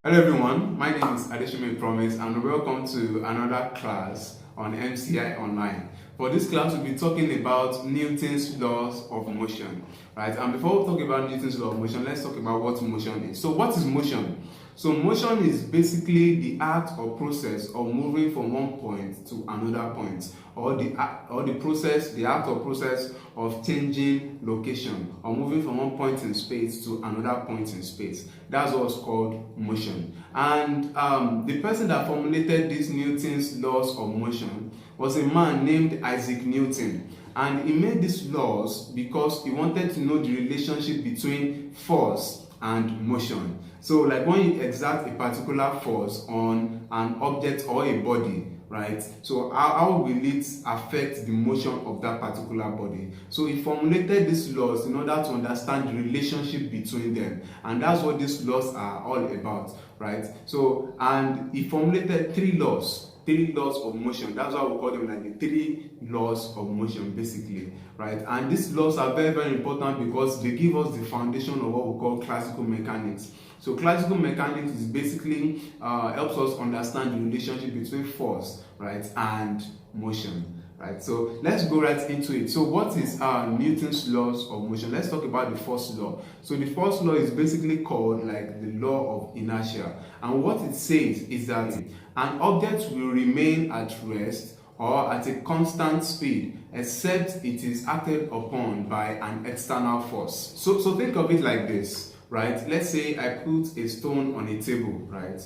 Hello everyone, my name is Adeshime Promise and welcome to another class on MCI Online. For this class, we'll be talking about Newton's laws of motion, right? And before we talk about Newton's law of motion, let's talk about what motion is. So what is motion? So motion is basically the act or process of moving from one point to another point, or the act or process of changing location, or moving from one point in space to another point in space. That's what's called motion. And the person that formulated these Newton's laws of motion was a man named Isaac Newton. And he made these laws because he wanted to know the relationship between force and motion. So like when you exert a particular force on an object or a body, right? So how will it affect the motion of that particular body? So he formulated these laws in order to understand the relationship between them, and that's what these laws are all about, right? So, and he formulated three laws of motion. That's why we call them like the three laws of motion, basically, right? And these laws are very, very important because they give us the foundation of what we call classical mechanics. So classical mechanics is basically helps us understand the relationship between force, right, and motion, right? So let's go right into it. So what is Newton's laws of motion? Let's talk about the first law. So the first law is basically called like the law of inertia, and what it says is that an object will remain at rest or at a constant speed except it is acted upon by an external force. So think of it like this, right? Let's say I put a stone on a table, right?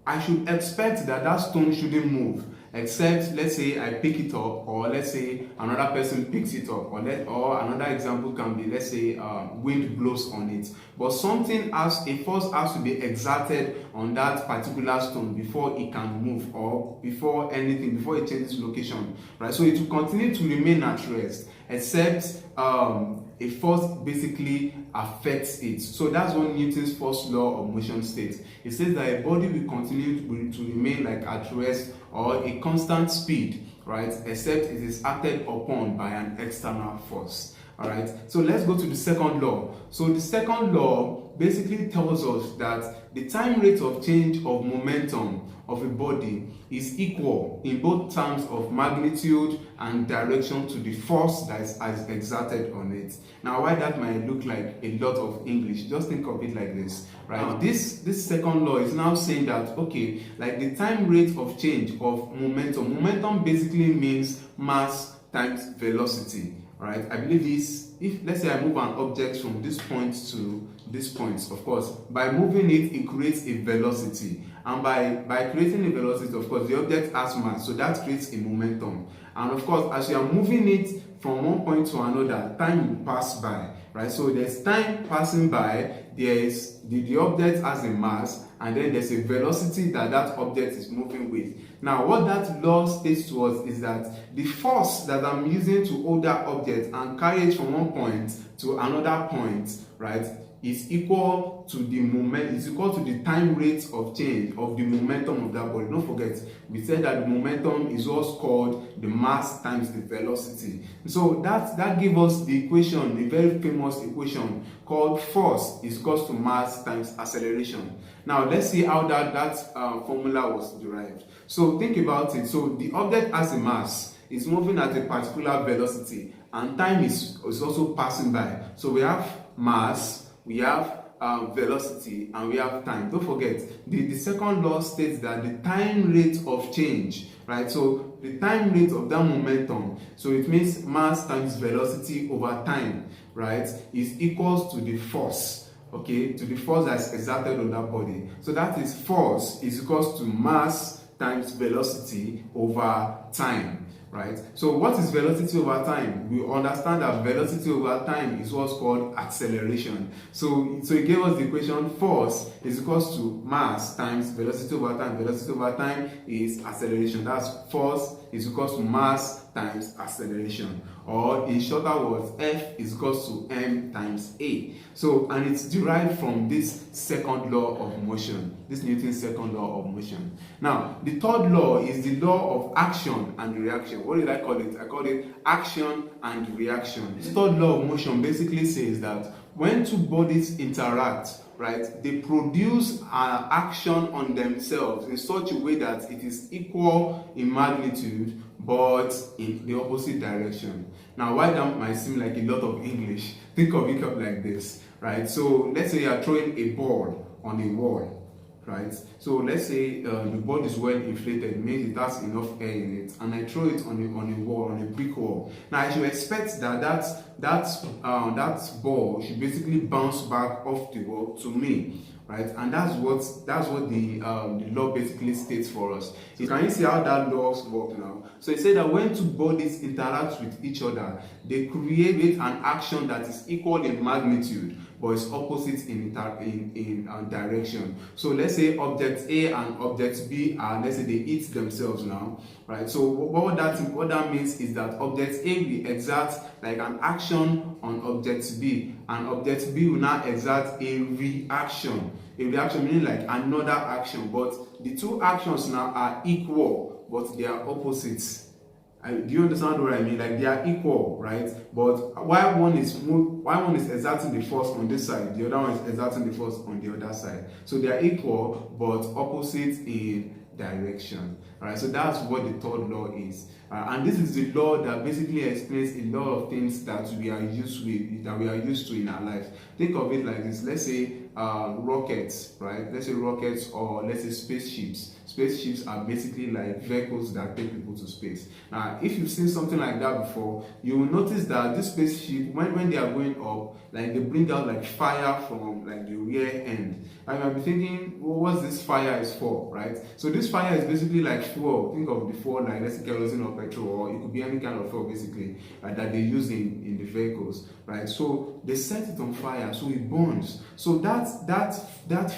I should expect that that stone shouldn't move, except let's say I pick it up, or let's say another person picks it up, or another example can be, let's say wind blows on it. But a force has to be exerted on that particular stone before it can move, or before it changes location, right? So it will continue to remain at rest except a force basically affects it. So that's what Newton's first law of motion states. It says that a body will continue to remain like at rest or a constant speed, right, except it is acted upon by an external force. All right, so let's go to the second law. So the second law basically tells us that the time rate of change of momentum of a body is equal in both terms of magnitude and direction to the force that is exerted on it. Now, why that might look like a lot of English, just think of it like this, right? This second law is now saying that, okay, like the time rate of change of momentum. Momentum basically means mass times velocity, right? I believe this, if let's say I move an object from this point to this point, of course, by moving it creates a velocity. And by creating a velocity, of course, the object has mass, so that creates a momentum. And of course, as you are moving it from one point to another, time will pass by, right? So there's time passing by, there's the object has a mass, and then there's a velocity that object is moving with. Now, what that law states to us is that the force that I'm using to hold that object and carry it from one point to another point, right, is equal to the time rate of change of the momentum of that body. Don't forget, we said that the momentum is what's called the mass times the velocity. So that gives us the equation, a very famous equation called force is equal to mass times acceleration. Now let's see how that formula was derived. So think about it. So the object has a mass, is moving at a particular velocity, and time is also passing by. So we have mass, we have velocity, and we have time. Don't forget, the second law states that the time rate of change, right? So the time rate of that momentum, so it means mass times velocity over time, right, is equals to the force, okay, to the force that's exerted on that body. So that is force is equals to mass times velocity over time, right? So what is velocity over time? We understand that velocity over time is what's called acceleration. So it gave us the equation force is equals to mass times velocity over time. Velocity over time is acceleration. That's force is equals to mass times acceleration. or in shorter words, F is equals to m times A. So, and it's derived from this second law of motion, this Newton's second law of motion. Now, the third law is the law of action and reaction. What did I call it? I called it action and reaction. This third law of motion basically says that when two bodies interact, right, they produce an action on themselves in such a way that it is equal in magnitude but in the opposite direction. Now, why that might seem like a lot of English, think of it like this, right? So let's say you are throwing a ball on a wall, right? So let's say the ball is well inflated, means it has enough air in it, and I throw it on a wall, on a brick wall. Now I should expect that ball should basically bounce back off the wall to me, right? And that's what the law basically states for us. So can you see how that laws work now? So it said that when two bodies interact with each other, they create an action that is equal in magnitude but is opposite in direction. So let's say object A and object B are, let's say they eat themselves now, right? So what that means is that object A will exert like an action on object B, and object B will now exert a reaction. A reaction meaning like another action, but the two actions now are equal, but they are opposites. Do you understand what I mean? Like they are equal, right? But while one is exerting the force on this side, the other one is exerting the force on the other side. So they are equal but opposite in direction. Alright, so that's what the third law is. And this is the law that basically explains a lot of things that we are used to in our life. Think of it like this. Let's say rockets, right? Let's say rockets, or let's say spaceships. Spaceships are basically like vehicles that take people to space. Now, if you've seen something like that before, you will notice that this spaceship, when they are going up, like they bring out like fire from like the rear end. And you might be thinking, well, what's this fire is for, right? So this fire is basically like fuel. Think of the fuel like, let's say kerosene or petrol, or it could be any kind of fuel basically, right, that they use in the vehicles, right? So they set it on fire, so it burns. So that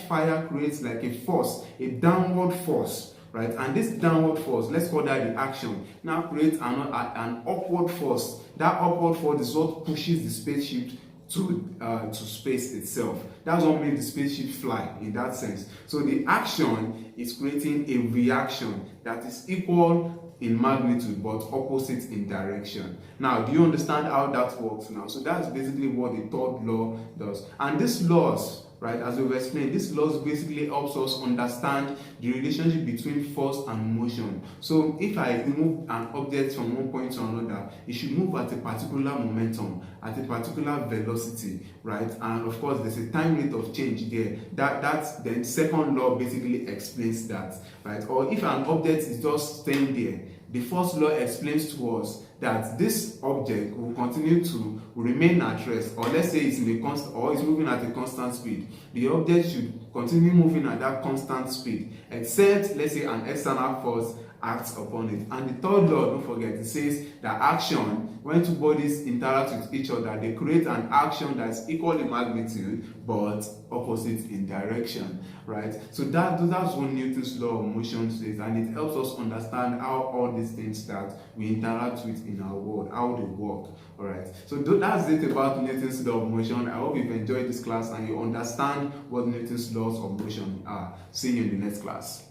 fire creates like a force, a downward force, right? And this downward force, let's call that the action, now creates an upward force. That upward force is what pushes the spaceship to space itself. That's what makes the spaceship fly in that sense. So the action is creating a reaction that is equal in magnitude but opposite in direction. Now, do you understand how that works now? So that's basically what the third law does. And these laws, right, as we've explained, this laws basically helps us understand the relationship between force and motion. So if I move an object from one point to another, it should move at a particular momentum, at a particular velocity, right? And of course, there's a time rate of change there. That's the second law basically explains that, right? Or if an object is just staying there, the first law explains to us that this object will continue to remain at rest, or let's say it's in a constant, or it's moving at a constant speed. The object should continue moving at that constant speed, except let's say an external force acts upon it. And the third law, don't forget, it says that action, when two bodies interact with each other, they create an action that is equal in magnitude but opposite in direction, right? So that's what Newton's law of motion says, and it helps us understand how all these things that we interact with in our world, how they work. All right, so that's it about Newton's law of motion. I hope you've enjoyed this class and you understand what Newton's laws of motion are. See you in the next class.